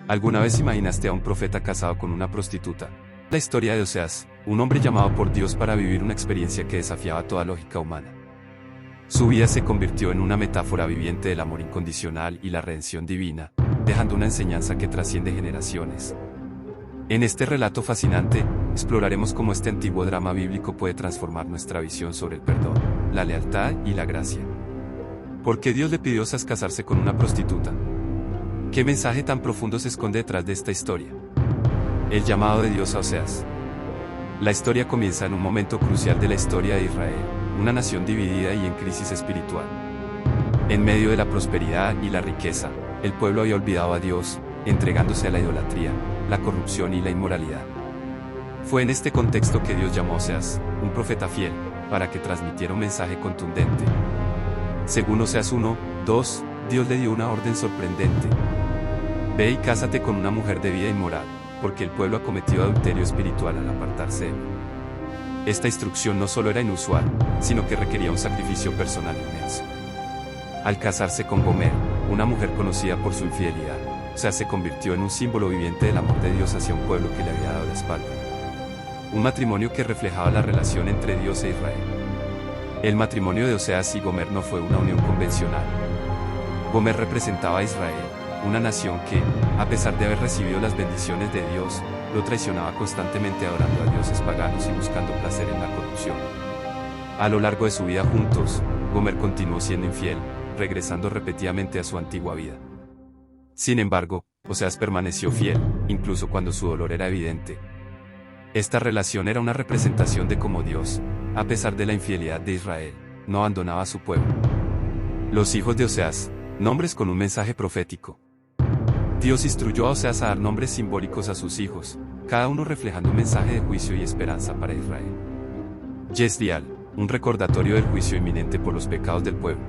¿Alguna vez imaginaste a un profeta casado con una prostituta? La historia de Oseas, un hombre llamado por Dios para vivir una experiencia que desafiaba toda lógica humana. Su vida se convirtió en una metáfora viviente del amor incondicional y la redención divina, dejando una enseñanza que trasciende generaciones. En este relato fascinante, exploraremos cómo este antiguo drama bíblico puede transformar nuestra visión sobre el perdón, la lealtad y la gracia. ¿Por qué Dios le pidió a Oseas casarse con una prostituta? ¿Qué mensaje tan profundo se esconde detrás de esta historia? El llamado de Dios a Oseas. La historia comienza en un momento crucial de la historia de Israel, una nación dividida y en crisis espiritual. En medio de la prosperidad y la riqueza, el pueblo había olvidado a Dios, entregándose a la idolatría, la corrupción y la inmoralidad. Fue en este contexto que Dios llamó a Oseas, un profeta fiel, para que transmitiera un mensaje contundente. Según Oseas 1:2, Dios le dio una orden sorprendente. Ve y cásate con una mujer de vida inmoral, porque el pueblo ha cometido adulterio espiritual al apartarse de mí. Esta instrucción no solo era inusual, sino que requería un sacrificio personal inmenso. Al casarse con Gomer, una mujer conocida por su infidelidad, Oseas se convirtió en un símbolo viviente del amor de Dios hacia un pueblo que le había dado la espalda. Un matrimonio que reflejaba la relación entre Dios e Israel. El matrimonio de Oseas y Gomer no fue una unión convencional. Gomer representaba a Israel, una nación que, a pesar de haber recibido las bendiciones de Dios, lo traicionaba constantemente adorando a dioses paganos y buscando placer en la corrupción. A lo largo de su vida juntos, Gomer continuó siendo infiel, regresando repetidamente a su antigua vida. Sin embargo, Oseas permaneció fiel, incluso cuando su dolor era evidente. Esta relación era una representación de cómo Dios, a pesar de la infidelidad de Israel, no abandonaba a su pueblo. Los hijos de Oseas, nombres con un mensaje profético. Dios instruyó a Oseas a dar nombres simbólicos a sus hijos, cada uno reflejando un mensaje de juicio y esperanza para Israel. Yesdial, un recordatorio del juicio inminente por los pecados del pueblo.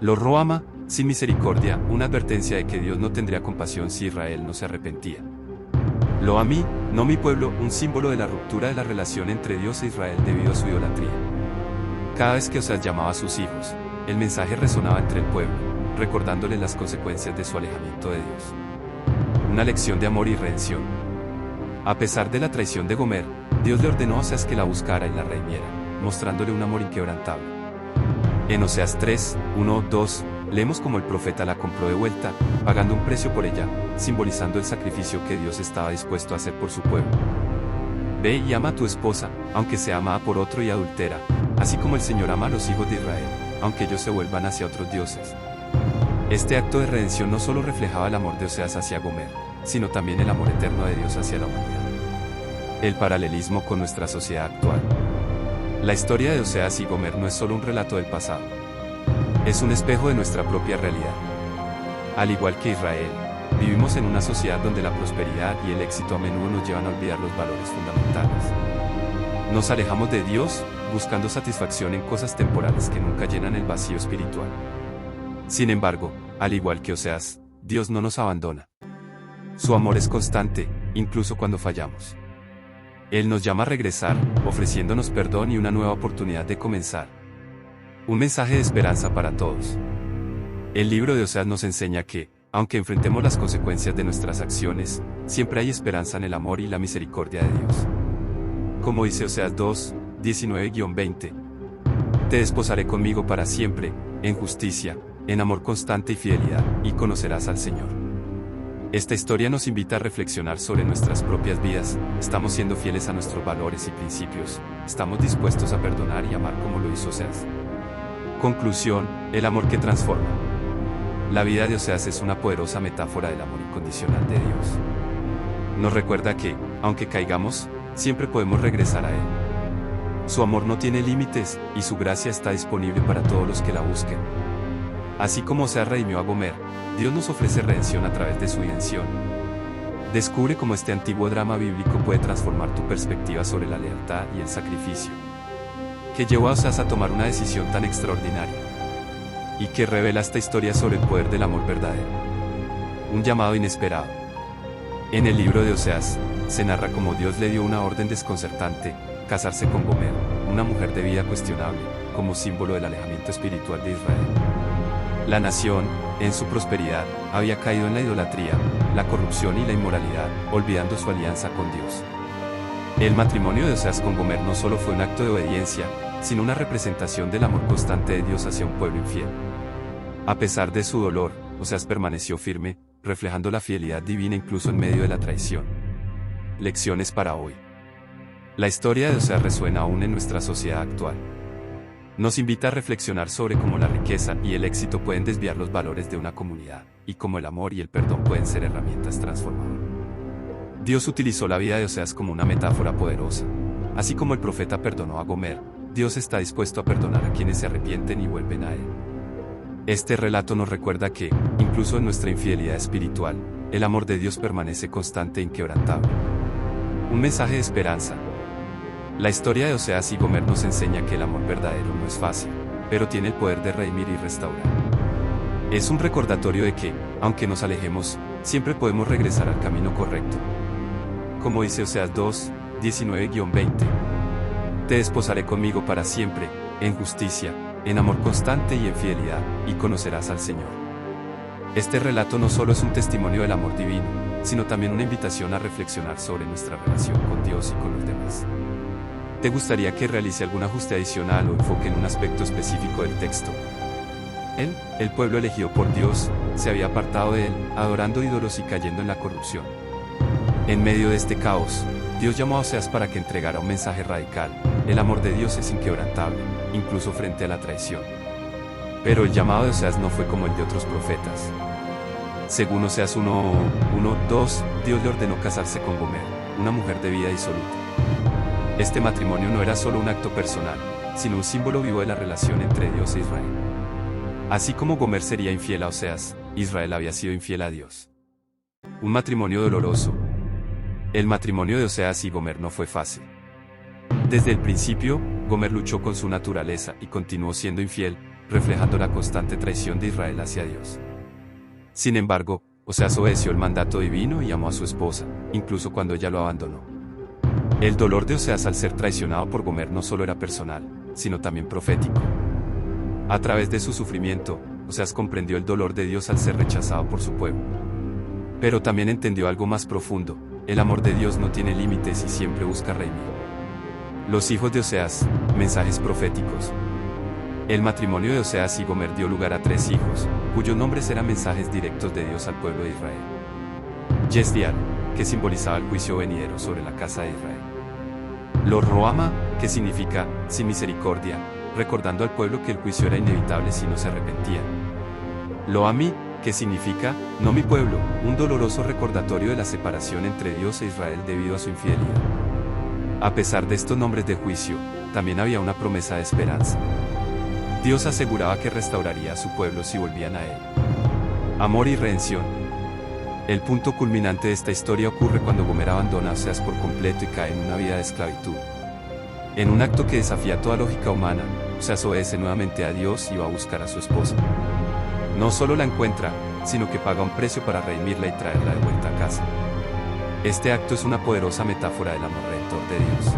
Lo Roama, sin misericordia, una advertencia de que Dios no tendría compasión si Israel no se arrepentía. Lo Amí, no mi pueblo, un símbolo de la ruptura de la relación entre Dios e Israel debido a su idolatría. Cada vez que Oseas llamaba a sus hijos, el mensaje resonaba entre el pueblo, recordándole las consecuencias de su alejamiento de Dios. Una lección de amor y redención. A pesar de la traición de Gomer, Dios le ordenó a Oseas que la buscara y la redimiera, mostrándole un amor inquebrantable. En Oseas 3:1-2, leemos cómo el profeta la compró de vuelta, pagando un precio por ella, simbolizando el sacrificio que Dios estaba dispuesto a hacer por su pueblo. Ve y ama a tu esposa, aunque sea amada por otro y adultera, así como el Señor ama a los hijos de Israel, aunque ellos se vuelvan hacia otros dioses. Este acto de redención no solo reflejaba el amor de Oseas hacia Gomer, sino también el amor eterno de Dios hacia la humanidad. El paralelismo con nuestra sociedad actual. La historia de Oseas y Gomer no es solo un relato del pasado. Es un espejo de nuestra propia realidad. Al igual que Israel, vivimos en una sociedad donde la prosperidad y el éxito a menudo nos llevan a olvidar los valores fundamentales. Nos alejamos de Dios, buscando satisfacción en cosas temporales que nunca llenan el vacío espiritual. Sin embargo, al igual que Oseas, Dios no nos abandona. Su amor es constante, incluso cuando fallamos. Él nos llama a regresar, ofreciéndonos perdón y una nueva oportunidad de comenzar. Un mensaje de esperanza para todos. El libro de Oseas nos enseña que, aunque enfrentemos las consecuencias de nuestras acciones, siempre hay esperanza en el amor y la misericordia de Dios. Como dice Oseas 2:19-20, te desposaré conmigo para siempre, en justicia, en amor constante y fidelidad, y conocerás al Señor. Esta historia nos invita a reflexionar sobre nuestras propias vidas. ¿Estamos siendo fieles a nuestros valores y principios? ¿Estamos dispuestos a perdonar y amar como lo hizo Oseas? Conclusión: el amor que transforma. La vida de Oseas es una poderosa metáfora del amor incondicional de Dios. Nos recuerda que, aunque caigamos, siempre podemos regresar a Él. Su amor no tiene límites, y su gracia está disponible para todos los que la busquen. Así como Oseas redimió a Gomer, Dios nos ofrece redención a través de su redención. Descubre cómo este antiguo drama bíblico puede transformar tu perspectiva sobre la lealtad y el sacrificio, que llevó a Oseas a tomar una decisión tan extraordinaria, y que revela esta historia sobre el poder del amor verdadero. Un llamado inesperado. En el libro de Oseas, se narra cómo Dios le dio una orden desconcertante: casarse con Gomer, una mujer de vida cuestionable, como símbolo del alejamiento espiritual de Israel. La nación, en su prosperidad, había caído en la idolatría, la corrupción y la inmoralidad, olvidando su alianza con Dios. El matrimonio de Oseas con Gomer no solo fue un acto de obediencia, sino una representación del amor constante de Dios hacia un pueblo infiel. A pesar de su dolor, Oseas permaneció firme, reflejando la fidelidad divina incluso en medio de la traición. Lecciones para hoy. La historia de Oseas resuena aún en nuestra sociedad actual. Nos invita a reflexionar sobre cómo la riqueza y el éxito pueden desviar los valores de una comunidad, y cómo el amor y el perdón pueden ser herramientas transformadoras. Dios utilizó la vida de Oseas como una metáfora poderosa. Así como el profeta perdonó a Gomer, Dios está dispuesto a perdonar a quienes se arrepienten y vuelven a Él. Este relato nos recuerda que, incluso en nuestra infidelidad espiritual, el amor de Dios permanece constante e inquebrantable. Un mensaje de esperanza. La historia de Oseas y Gomer nos enseña que el amor verdadero no es fácil, pero tiene el poder de redimir y restaurar. Es un recordatorio de que, aunque nos alejemos, siempre podemos regresar al camino correcto. Como dice Oseas 2, 19-20. Te desposaré conmigo para siempre, en justicia, en amor constante y en fidelidad, y conocerás al Señor. Este relato no solo es un testimonio del amor divino, sino también una invitación a reflexionar sobre nuestra relación con Dios y con los demás. ¿Te gustaría que realice algún ajuste adicional o enfoque en un aspecto específico del texto? El pueblo elegido por Dios, se había apartado de Él, adorando ídolos y cayendo en la corrupción. En medio de este caos, Dios llamó a Oseas para que entregara un mensaje radical: el amor de Dios es inquebrantable, incluso frente a la traición. Pero el llamado de Oseas no fue como el de otros profetas. Según Oseas 1:2, Dios le ordenó casarse con Gomer, una mujer de vida disoluta. Este matrimonio no era solo un acto personal, sino un símbolo vivo de la relación entre Dios e Israel. Así como Gomer sería infiel a Oseas, Israel había sido infiel a Dios. Un matrimonio doloroso. El matrimonio de Oseas y Gomer no fue fácil. Desde el principio, Gomer luchó con su naturaleza y continuó siendo infiel, reflejando la constante traición de Israel hacia Dios. Sin embargo, Oseas obedeció el mandato divino y amó a su esposa, incluso cuando ella lo abandonó. El dolor de Oseas al ser traicionado por Gomer no solo era personal, sino también profético. A través de su sufrimiento, Oseas comprendió el dolor de Dios al ser rechazado por su pueblo. Pero también entendió algo más profundo: el amor de Dios no tiene límites y siempre busca redimir. Los hijos de Oseas, mensajes proféticos. El matrimonio de Oseas y Gomer dio lugar a 3 hijos, cuyos nombres eran mensajes directos de Dios al pueblo de Israel. Yesdial, que simbolizaba el juicio venidero sobre la casa de Israel. Lo Roama, que significa sin misericordia, recordando al pueblo que el juicio era inevitable si no se arrepentían. Lo Ami, que significa no mi pueblo, un doloroso recordatorio de la separación entre Dios e Israel debido a su infidelidad. A pesar de estos nombres de juicio, también había una promesa de esperanza. Dios aseguraba que restauraría a su pueblo si volvían a Él. Amor y redención. El punto culminante de esta historia ocurre cuando Gomer abandona a Oseas por completo y cae en una vida de esclavitud. En un acto que desafía toda lógica humana, Oseas obedece nuevamente a Dios y va a buscar a su esposa. No solo la encuentra, sino que paga un precio para redimirla y traerla de vuelta a casa. Este acto es una poderosa metáfora del amor redentor de Dios.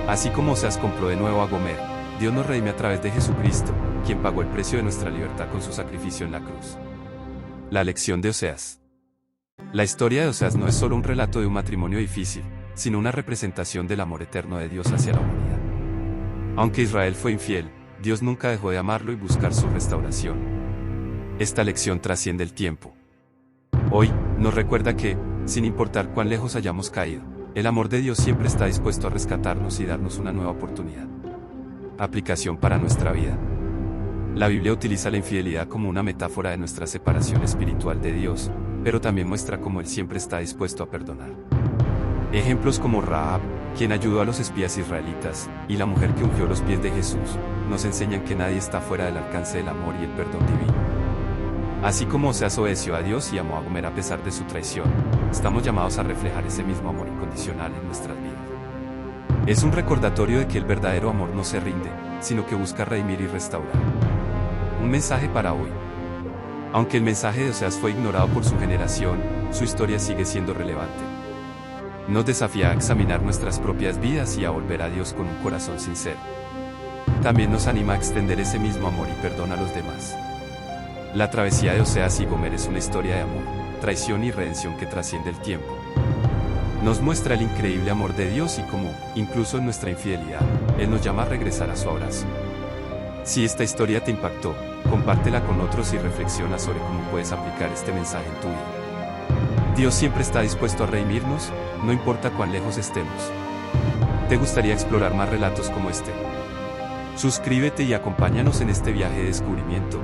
Así como Oseas compró de nuevo a Gomer, Dios nos redime a través de Jesucristo, quien pagó el precio de nuestra libertad con su sacrificio en la cruz. La lección de Oseas. La historia de Oseas no es solo un relato de un matrimonio difícil, sino una representación del amor eterno de Dios hacia la humanidad. Aunque Israel fue infiel, Dios nunca dejó de amarlo y buscar su restauración. Esta lección trasciende el tiempo. Hoy, nos recuerda que, sin importar cuán lejos hayamos caído, el amor de Dios siempre está dispuesto a rescatarnos y darnos una nueva oportunidad. Aplicación para nuestra vida. La Biblia utiliza la infidelidad como una metáfora de nuestra separación espiritual de Dios, pero también muestra cómo Él siempre está dispuesto a perdonar. Ejemplos como Rahab, quien ayudó a los espías israelitas, y la mujer que ungió los pies de Jesús, nos enseñan que nadie está fuera del alcance del amor y el perdón divino. Así como Oseas obedeció a Dios y amó a Gomer a pesar de su traición, estamos llamados a reflejar ese mismo amor incondicional en nuestras vidas. Es un recordatorio de que el verdadero amor no se rinde, sino que busca redimir y restaurar. Un mensaje para hoy. Aunque el mensaje de Oseas fue ignorado por su generación, su historia sigue siendo relevante. Nos desafía a examinar nuestras propias vidas y a volver a Dios con un corazón sincero. También nos anima a extender ese mismo amor y perdón a los demás. La travesía de Oseas y Gomer es una historia de amor, traición y redención que trasciende el tiempo. Nos muestra el increíble amor de Dios y cómo, incluso en nuestra infidelidad, Él nos llama a regresar a su abrazo. Si esta historia te impactó, compártela con otros y reflexiona sobre cómo puedes aplicar este mensaje en tu vida. Dios siempre está dispuesto a redimirnos, no importa cuán lejos estemos. ¿Te gustaría explorar más relatos como este? Suscríbete y acompáñanos en este viaje de descubrimiento.